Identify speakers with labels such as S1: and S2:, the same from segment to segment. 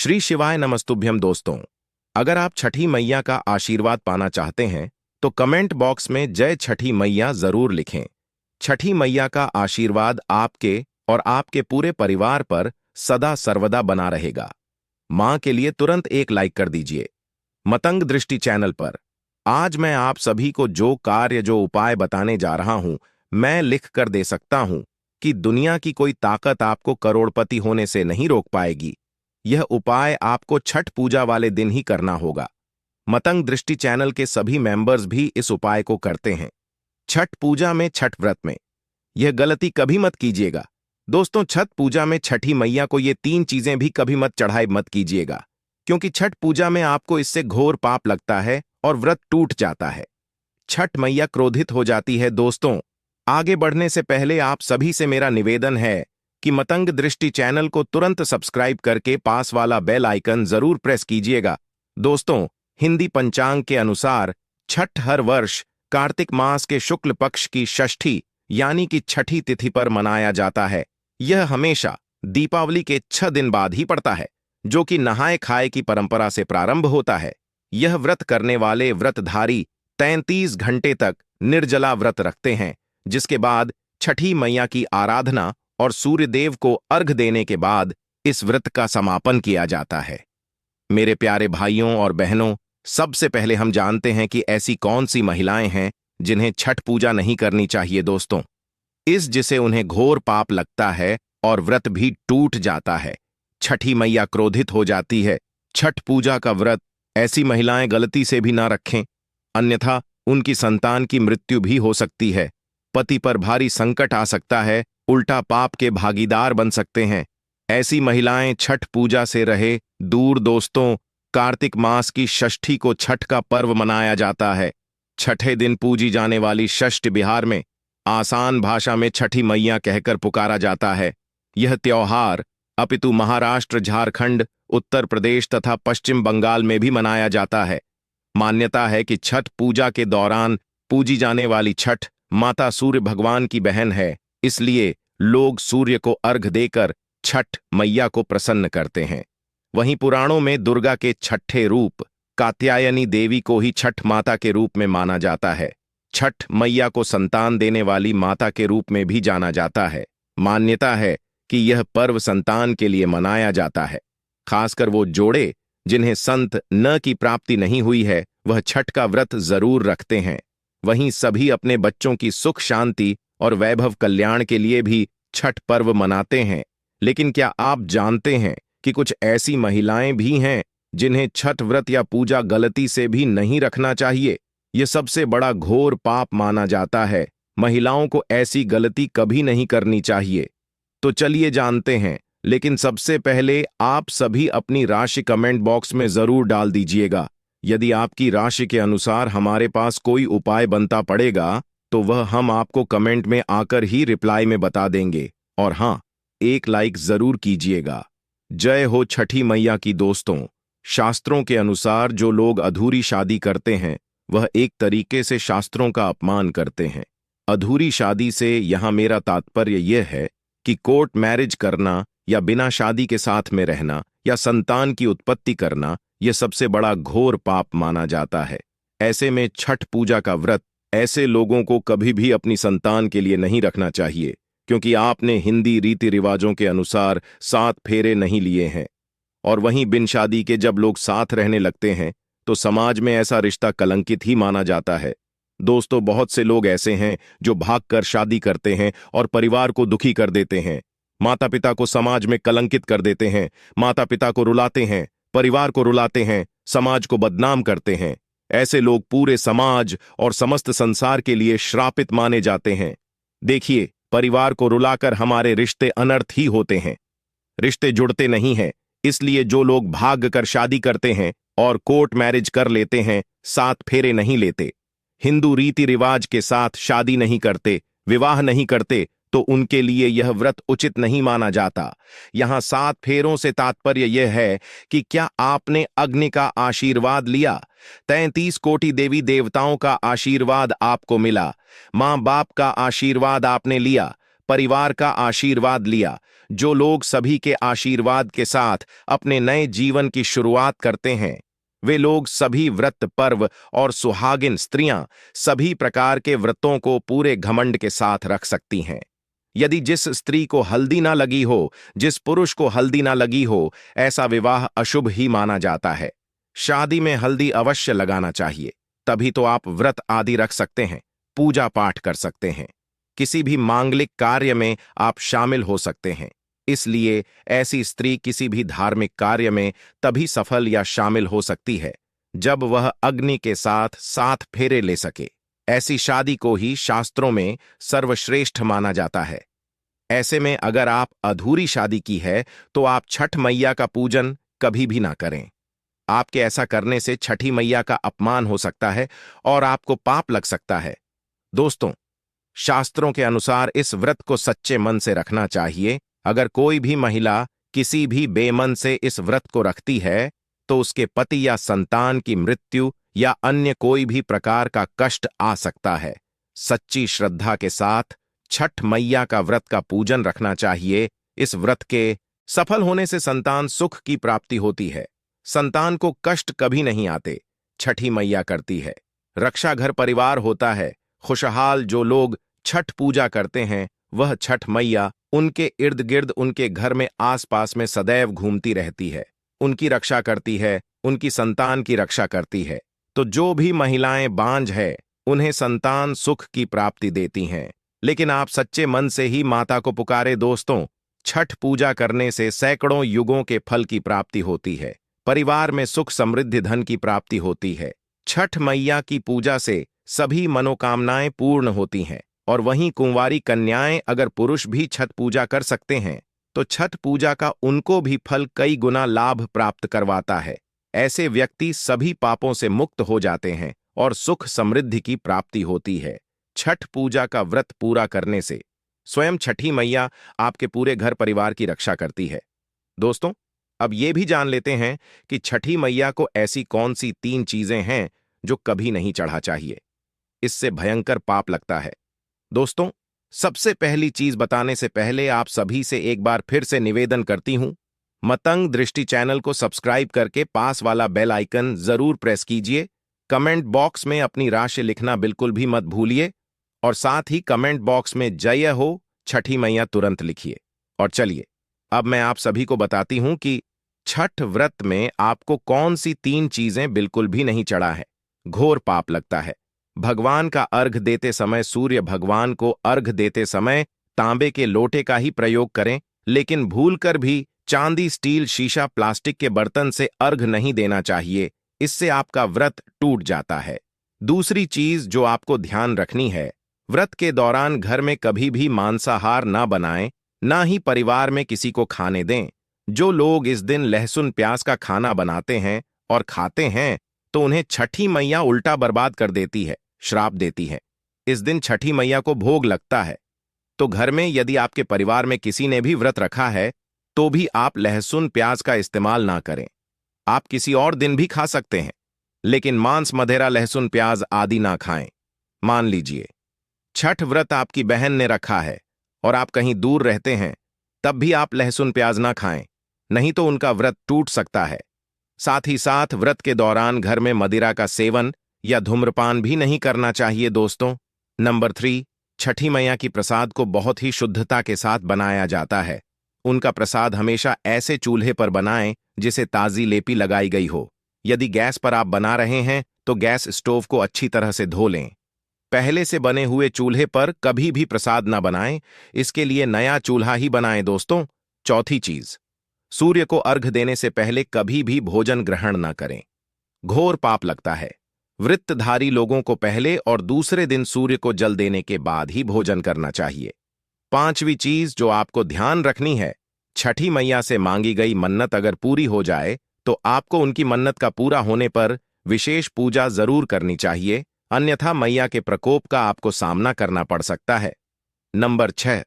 S1: श्री शिवाय नमस्तुभ्यम दोस्तों। अगर आप छठी मैया का आशीर्वाद पाना चाहते हैं तो कमेंट बॉक्स में जय छठी मैया जरूर लिखें। छठी मैया का आशीर्वाद आपके और आपके पूरे परिवार पर सदा सर्वदा बना रहेगा। मां के लिए तुरंत एक लाइक कर दीजिए। मतंग दृष्टि चैनल पर आज मैं आप सभी को जो उपाय बताने जा रहा हूं, मैं लिख कर दे सकता हूं कि दुनिया की कोई ताकत आपको करोड़पति होने से नहीं रोक पाएगी। यह उपाय आपको छठ पूजा वाले दिन ही करना होगा। मतंग दृष्टि चैनल के सभी मेंबर्स भी इस उपाय को करते हैं। छठ पूजा में, छठ व्रत में यह गलती कभी मत कीजिएगा दोस्तों। छठ पूजा में छठी मैया को ये 3 चीजें भी कभी मत चढ़ाई मत कीजिएगा, क्योंकि छठ पूजा में आपको इससे घोर पाप लगता है और व्रत टूट जाता है। छठ मैया क्रोधित हो जाती है। दोस्तों, आगे बढ़ने से पहले आप सभी से मेरा निवेदन है कि मतंग दृष्टि चैनल को तुरंत सब्सक्राइब करके पास वाला बेल आइकन जरूर प्रेस कीजिएगा। दोस्तों, हिंदी पंचांग के अनुसार छठ हर वर्ष कार्तिक मास के शुक्ल पक्ष की षष्ठी यानी कि छठी तिथि पर मनाया जाता है। यह हमेशा दीपावली के 6 दिन बाद ही पड़ता है, जो कि नहाए खाए की परंपरा से प्रारंभ होता है। यह व्रत करने वाले व्रतधारी 33 घंटे तक निर्जला व्रत रखते हैं, जिसके बाद छठी मैया की आराधना और सूर्यदेव को अर्घ देने के बाद इस व्रत का समापन किया जाता है। मेरे प्यारे भाइयों और बहनों, सबसे पहले हम जानते हैं कि ऐसी कौन सी महिलाएं हैं जिन्हें छठ पूजा नहीं करनी चाहिए। दोस्तों, जिसे उन्हें घोर पाप लगता है और व्रत भी टूट जाता है। छठी मैया क्रोधित हो जाती है। छठ पूजा का व्रत ऐसी महिलाएं गलती से भी ना रखें, अन्यथा उनकी संतान की मृत्यु भी हो सकती है। पति पर भारी संकट आ सकता है, उल्टा पाप के भागीदार बन सकते हैं। ऐसी महिलाएं छठ पूजा से रहे दूर। दोस्तों, कार्तिक मास की षष्ठी को छठ का पर्व मनाया जाता है। छठे दिन पूजी जाने वाली षष्ठ बिहार में आसान भाषा में छठी मैया कहकर पुकारा जाता है। यह त्योहार अपितु महाराष्ट्र, झारखंड, उत्तर प्रदेश तथा पश्चिम बंगाल में भी मनाया जाता है। मान्यता है कि छठ पूजा के दौरान पूजी जाने वाली छठ माता सूर्य भगवान की बहन है, इसलिए लोग सूर्य को अर्घ देकर छठ मैया को प्रसन्न करते हैं। वहीं पुराणों में दुर्गा के छठे रूप कात्यायनी देवी को ही छठ माता के रूप में माना जाता है। छठ मैया को संतान देने वाली माता के रूप में भी जाना जाता है। मान्यता है कि यह पर्व संतान के लिए मनाया जाता है। खासकर वो जोड़े जिन्हें संत न की प्राप्ति नहीं हुई है, वह छठ का व्रत जरूर रखते हैं। वहीं सभी अपने बच्चों की सुख शांति और वैभव कल्याण के लिए भी छठ पर्व मनाते हैं। लेकिन क्या आप जानते हैं कि कुछ ऐसी महिलाएं भी हैं जिन्हें छठ व्रत या पूजा गलती से भी नहीं रखना चाहिए? यह सबसे बड़ा घोर पाप माना जाता है। महिलाओं को ऐसी गलती कभी नहीं करनी चाहिए। तो चलिए जानते हैं, लेकिन सबसे पहले आप सभी अपनी राशि कमेंट बॉक्स में जरूर डाल दीजिएगा। यदि आपकी राशि के अनुसार हमारे पास कोई उपाय बनता पड़ेगा तो वह हम आपको कमेंट में आकर ही रिप्लाई में बता देंगे। और हां, एक लाइक जरूर कीजिएगा। जय हो छठी मैया की। दोस्तों, शास्त्रों के अनुसार जो लोग अधूरी शादी करते हैं वह एक तरीके से शास्त्रों का अपमान करते हैं। अधूरी शादी से यहां मेरा तात्पर्य यह है कि कोर्ट मैरिज करना या बिना शादी के साथ में रहना या संतान की उत्पत्ति करना, यह सबसे बड़ा घोर पाप माना जाता है। ऐसे में छठ पूजा का व्रत ऐसे लोगों को कभी भी अपनी संतान के लिए नहीं रखना चाहिए, क्योंकि आपने हिंदी रीति रिवाजों के अनुसार 7 फेरे नहीं लिए हैं। और वहीं बिन शादी के जब लोग साथ रहने लगते हैं तो समाज में ऐसा रिश्ता कलंकित ही माना जाता है। दोस्तों, बहुत से लोग ऐसे हैं जो भागकर शादी करते हैं और परिवार को दुखी कर देते हैं। माता पिता को समाज में कलंकित कर देते हैं, माता पिता को रुलाते हैं, परिवार को रुलाते हैं, समाज को बदनाम करते हैं। ऐसे लोग पूरे समाज और समस्त संसार के लिए श्रापित माने जाते हैं। देखिए, परिवार को रुलाकर हमारे रिश्ते अनर्थ ही होते हैं, रिश्ते जुड़ते नहीं हैं। इसलिए जो लोग भाग कर शादी करते हैं और कोर्ट मैरिज कर लेते हैं, 7 फेरे नहीं लेते, हिंदू रीति रिवाज के साथ शादी नहीं करते, विवाह नहीं करते, तो उनके लिए यह व्रत उचित नहीं माना जाता। यहां 7 फेरों से तात्पर्य यह है कि क्या आपने अग्नि का आशीर्वाद लिया, 33 कोटि देवी देवताओं का आशीर्वाद आपको मिला, मां बाप का आशीर्वाद आपने लिया, परिवार का आशीर्वाद लिया। जो लोग सभी के आशीर्वाद के साथ अपने नए जीवन की शुरुआत करते हैं, वे लोग सभी व्रत पर्व और सुहागिन स्त्रियां सभी प्रकार के व्रतों को पूरे घमंड के साथ रख सकती हैं। यदि जिस स्त्री को हल्दी ना लगी हो, जिस पुरुष को हल्दी ना लगी हो, ऐसा विवाह अशुभ ही माना जाता है। शादी में हल्दी अवश्य लगाना चाहिए, तभी तो आप व्रत आदि रख सकते हैं, पूजा पाठ कर सकते हैं, किसी भी मांगलिक कार्य में आप शामिल हो सकते हैं। इसलिए ऐसी स्त्री किसी भी धार्मिक कार्य में तभी सफल या शामिल हो सकती है जब वह अग्नि के साथ 7 फेरे ले सके। ऐसी शादी को ही शास्त्रों में सर्वश्रेष्ठ माना जाता है। ऐसे में अगर आप अधूरी शादी की है तो आप छठ मैया का पूजन कभी भी ना करें। आपके ऐसा करने से छठी मैया का अपमान हो सकता है और आपको पाप लग सकता है। दोस्तों, शास्त्रों के अनुसार इस व्रत को सच्चे मन से रखना चाहिए। अगर कोई भी महिला किसी भी बेमन से इस व्रत को रखती है तो उसके पति या संतान की मृत्यु या अन्य कोई भी प्रकार का कष्ट आ सकता है। सच्ची श्रद्धा के साथ छठ मैया का व्रत का पूजन रखना चाहिए। इस व्रत के सफल होने से संतान सुख की प्राप्ति होती है, संतान को कष्ट कभी नहीं आते। छठी मैया करती है, रक्षा घर परिवार होता है। खुशहाल जो लोग छठ पूजा करते हैं, वह छठ मैया उनके इर्द गिर्द, उनके घर में आसपास में सदैव घूमती रहती है, उनकी रक्षा करती है, उनकी संतान की रक्षा करती है। तो जो भी महिलाएं बांझ है, उन्हें संतान सुख की प्राप्ति देती हैं। लेकिन आप सच्चे मन से ही माता को पुकारे दोस्तों। छठ पूजा करने से सैकड़ों युगों के फल की प्राप्ति होती है, परिवार में सुख समृद्धि धन की प्राप्ति होती है। छठ मैया की पूजा से सभी मनोकामनाएं पूर्ण होती हैं। और वहीं कुंवारी कन्याएं अगर पुरुष भी छठ पूजा कर सकते हैं तो छठ पूजा का उनको भी फल कई गुना लाभ प्राप्त करवाता है। ऐसे व्यक्ति सभी पापों से मुक्त हो जाते हैं और सुख समृद्धि की प्राप्ति होती है। छठ पूजा का व्रत पूरा करने से स्वयं छठी मैया आपके पूरे घर परिवार की रक्षा करती है। दोस्तों, अब ये भी जान लेते हैं कि छठी मैया को ऐसी कौन सी 3 चीजें हैं जो कभी नहीं चढ़ा चाहिए, इससे भयंकर पाप लगता है। दोस्तों, सबसे पहली चीज बताने से पहले आप सभी से एक बार फिर से निवेदन करती हूं, मतंग दृष्टि चैनल को सब्सक्राइब करके पास वाला बेल आइकन जरूर प्रेस कीजिए। कमेंट बॉक्स में अपनी राशि लिखना बिल्कुल भी मत भूलिए और साथ ही कमेंट बॉक्स में जय हो छठी मैया तुरंत लिखिए। और चलिए, अब मैं आप सभी को बताती हूं कि छठ व्रत में आपको कौन सी 3 चीजें बिल्कुल भी नहीं चढ़ा है, घोर पाप लगता है। भगवान का अर्घ देते समय, सूर्य भगवान को अर्घ देते समय तांबे के लोटे का ही प्रयोग करें, लेकिन भूलकर भी चांदी, स्टील, शीशा, प्लास्टिक के बर्तन से अर्घ नहीं देना चाहिए, इससे आपका व्रत टूट जाता है। दूसरी चीज जो आपको ध्यान रखनी है, व्रत के दौरान घर में कभी भी मांसाहार ना बनाएं, ना ही परिवार में किसी को खाने दें। जो लोग इस दिन लहसुन प्याज का खाना बनाते हैं और खाते हैं तो उन्हें छठी मैया उल्टा बर्बाद कर देती है, श्राप देती है। इस दिन छठी मैया को भोग लगता है। तो घर में यदि आपके परिवार में किसी ने भी व्रत रखा है तो भी आप लहसुन प्याज का इस्तेमाल ना करें। आप किसी और दिन भी खा सकते हैं, लेकिन मांस, मदिरा, लहसुन प्याज आदि ना खाएं। मान लीजिए छठ व्रत आपकी बहन ने रखा है और आप कहीं दूर रहते हैं, तब भी आप लहसुन प्याज ना खाएं, नहीं तो उनका व्रत टूट सकता है। साथ ही साथ व्रत के दौरान घर में मदिरा का सेवन या धूम्रपान भी नहीं करना चाहिए दोस्तों। नंबर 3, छठी मैया की प्रसाद को बहुत ही शुद्धता के साथ बनाया जाता है। उनका प्रसाद हमेशा ऐसे चूल्हे पर बनाएं जिसे ताजी लेपी लगाई गई हो। यदि गैस पर आप बना रहे हैं तो गैस स्टोव को अच्छी तरह से धो लें। पहले से बने हुए चूल्हे पर कभी भी प्रसाद ना बनाएं, इसके लिए नया चूल्हा ही बनाएं दोस्तों। चौथी चीज, सूर्य को अर्घ देने से पहले कभी भी भोजन ग्रहण न करें, घोर पाप लगता है। वृत्तधारी लोगों को पहले और दूसरे दिन सूर्य को जल देने के बाद ही भोजन करना चाहिए। 5वीं चीज जो आपको ध्यान रखनी है, छठी मैया से मांगी गई मन्नत अगर पूरी हो जाए तो आपको उनकी मन्नत का पूरा होने पर विशेष पूजा जरूर करनी चाहिए, अन्यथा मैया के प्रकोप का आपको सामना करना पड़ सकता है। नंबर 6,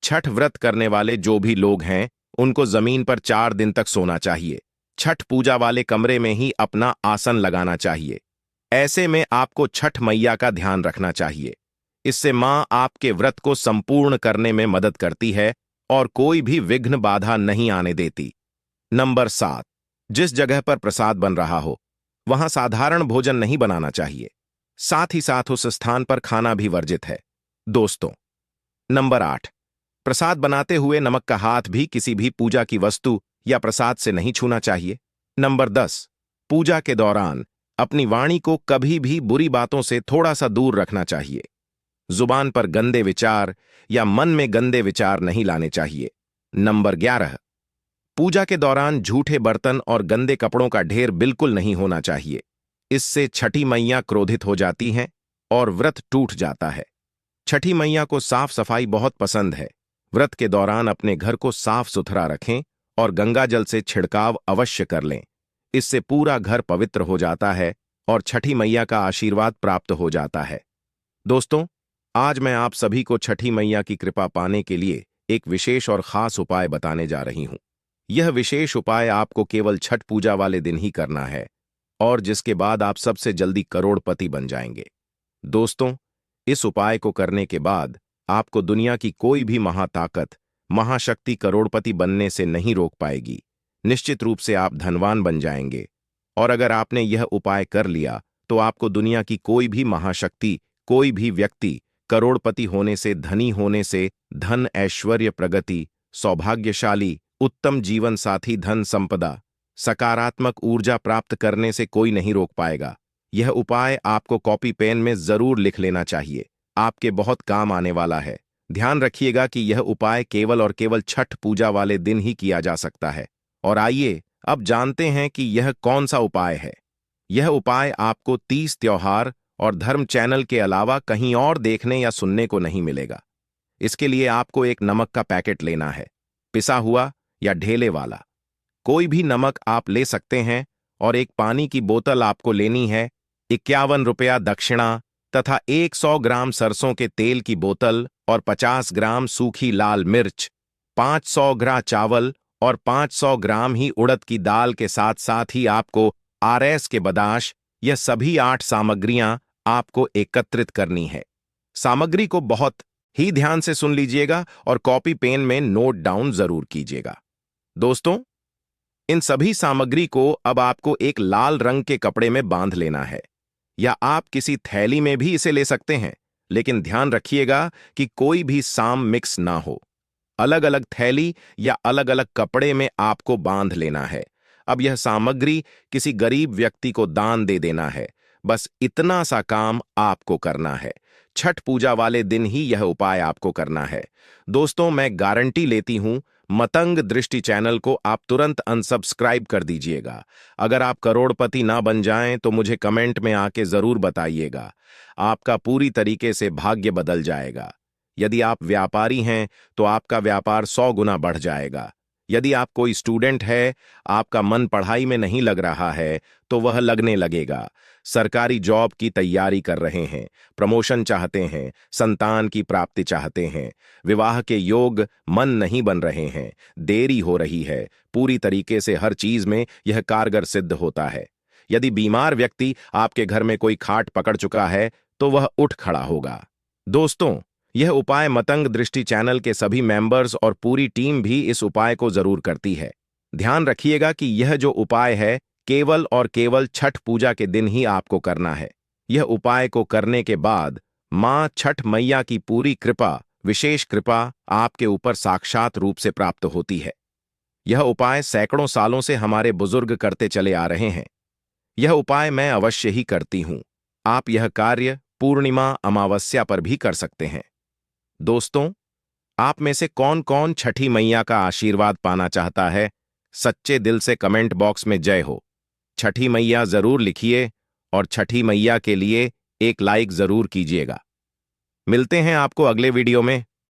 S1: छठ व्रत करने वाले जो भी लोग हैं उनको जमीन पर 4 दिन तक सोना चाहिए। छठ पूजा वाले कमरे में ही अपना आसन लगाना चाहिए। ऐसे में आपको छठ मैया का ध्यान रखना चाहिए। इससे मां आपके व्रत को संपूर्ण करने में मदद करती है और कोई भी विघ्न बाधा नहीं आने देती। नंबर 7, जिस जगह पर प्रसाद बन रहा हो वहां साधारण भोजन नहीं बनाना चाहिए, साथ ही साथ उस स्थान पर खाना भी वर्जित है। दोस्तों, नंबर 8, प्रसाद बनाते हुए नमक का हाथ भी किसी भी पूजा की वस्तु या प्रसाद से नहीं छूना चाहिए। नंबर 10, पूजा के दौरान अपनी वाणी को कभी भी बुरी बातों से थोड़ा सा दूर रखना चाहिए। जुबान पर गंदे विचार या मन में गंदे विचार नहीं लाने चाहिए। नंबर 11, पूजा के दौरान झूठे बर्तन और गंदे कपड़ों का ढेर बिल्कुल नहीं होना चाहिए। इससे छठी मैया क्रोधित हो जाती हैं और व्रत टूट जाता है। छठी मैया को साफ सफाई बहुत पसंद है। व्रत के दौरान अपने घर को साफ सुथरा रखें और गंगा जल से छिड़काव अवश्य कर लें। इससे पूरा घर पवित्र हो जाता है और छठी मैया का आशीर्वाद प्राप्त हो जाता है। दोस्तों, आज मैं आप सभी को छठी मैया की कृपा पाने के लिए एक विशेष और खास उपाय बताने जा रही हूं। यह विशेष उपाय आपको केवल छठ पूजा वाले दिन ही करना है और जिसके बाद आप सबसे जल्दी करोड़पति बन जाएंगे। दोस्तों, इस उपाय को करने के बाद आपको दुनिया की कोई भी महाताकत, महाशक्ति करोड़पति बनने से नहीं रोक पाएगी। निश्चित रूप से आप धनवान बन जाएंगे और अगर आपने यह उपाय कर लिया तो आपको दुनिया की कोई भी महाशक्ति, कोई भी व्यक्ति करोड़पति होने से, धनी होने से, धन, ऐश्वर्य, प्रगति, सौभाग्यशाली, उत्तम जीवन साथी, धन संपदा, सकारात्मक ऊर्जा प्राप्त करने से कोई नहीं रोक पाएगा। यह उपाय आपको कॉपी पेन में जरूर लिख लेना चाहिए, आपके बहुत काम आने वाला है। ध्यान रखिएगा कि यह उपाय केवल और केवल छठ पूजा वाले दिन ही किया जा सकता है। और आइए अब जानते हैं कि यह कौन सा उपाय है। यह उपाय आपको 30 त्योहार और धर्म चैनल के अलावा कहीं और देखने या सुनने को नहीं मिलेगा। इसके लिए आपको एक नमक का पैकेट लेना है, पिसा हुआ या ढेले वाला। कोई भी नमक आप ले सकते हैं और एक पानी की बोतल आपको लेनी है। 51 रुपया दक्षिणा तथा 100 ग्राम सरसों के तेल की बोतल और 50 ग्राम सूखी लाल मिर्च, 500 ग्राम चावल और 500 ग्राम ही उड़द की दाल के साथ साथ ही आपको RS के बदाश। यह सभी 8 सामग्रियां आपको एकत्रित करनी है। सामग्री को बहुत ही ध्यान से सुन लीजिएगा और कॉपी पेन में नोट डाउन जरूर कीजिएगा। दोस्तों, इन सभी सामग्री को अब आपको एक लाल रंग के कपड़े में बांध लेना है या आप किसी थैली में भी इसे ले सकते हैं, लेकिन ध्यान रखिएगा कि कोई भी साम मिक्स ना हो। अलग अलग थैली या अलग अलग कपड़े में आपको बांध लेना है। अब यह सामग्री किसी गरीब व्यक्ति को दान दे देना है। बस इतना सा काम आपको करना है। छठ पूजा वाले दिन ही यह उपाय आपको करना है। दोस्तों, मैं गारंटी लेती हूं, मतंग दृष्टि चैनल को आप तुरंत अनसब्सक्राइब कर दीजिएगा। अगर आप करोड़पति ना बन जाएं तो मुझे कमेंट में आके जरूर बताइएगा। आपका पूरी तरीके से भाग्य बदल जाएगा। यदि आप व्यापारी हैं तो आपका व्यापार 100 गुना बढ़ जाएगा। यदि आप कोई स्टूडेंट है, आपका मन पढ़ाई में नहीं लग रहा है तो वह लगने लगेगा। सरकारी जॉब की तैयारी कर रहे हैं, प्रमोशन चाहते हैं, संतान की प्राप्ति चाहते हैं, विवाह के योग मन नहीं बन रहे हैं, देरी हो रही है, पूरी तरीके से हर चीज में यह कारगर सिद्ध होता है। यदि बीमार व्यक्ति आपके घर में कोई खाट पकड़ चुका है तो वह उठ खड़ा होगा। दोस्तों, यह उपाय मतंग दृष्टि चैनल के सभी मेंबर्स और पूरी टीम भी इस उपाय को जरूर करती है। ध्यान रखिएगा कि यह जो उपाय है केवल और केवल छठ पूजा के दिन ही आपको करना है। यह उपाय को करने के बाद मां छठ मैया की पूरी कृपा, विशेष कृपा आपके ऊपर साक्षात रूप से प्राप्त होती है। यह उपाय सैकड़ों सालों से हमारे बुजुर्ग करते चले आ रहे हैं। यह उपाय मैं अवश्य ही करती हूं। आप यह कार्य पूर्णिमा, अमावस्या पर भी कर सकते हैं। दोस्तों, आप में से कौन कौन छठी मैया का आशीर्वाद पाना चाहता है? सच्चे दिल से कमेंट बॉक्स में जय हो, छठी मैया जरूर लिखिए और छठी मैया के लिए एक लाइक जरूर कीजिएगा। मिलते हैं आपको अगले वीडियो में।